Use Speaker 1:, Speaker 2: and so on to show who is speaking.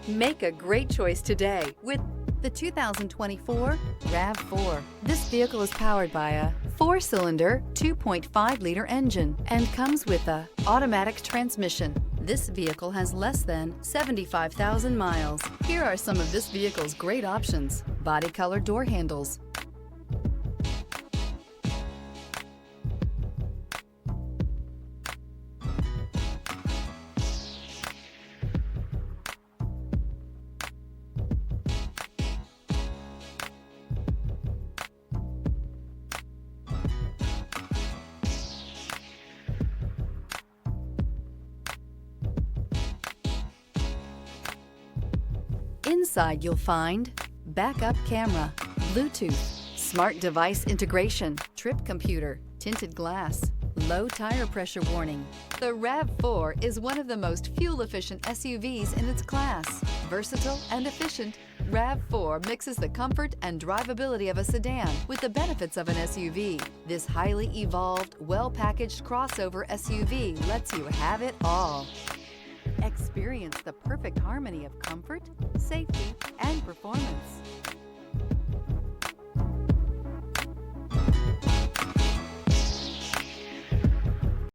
Speaker 1: Make a great choice today with the 2024 RAV4. This vehicle is powered by a 4-cylinder, 2.5-liter engine and comes with a automatic transmission. This vehicle has less than 75,000 miles. Here are some of this vehicle's great options: body color door handles, Inside you'll find backup camera, Bluetooth, smart device integration, trip computer, tinted glass, low tire pressure warning. The RAV4 is one of the most fuel-efficient SUVs in its class. Versatile and efficient, RAV4 mixes the comfort and drivability of a sedan with the benefits of an SUV. This highly evolved, well-packaged crossover SUV lets you have it all. Experience the perfect harmony of comfort, safety, and performance.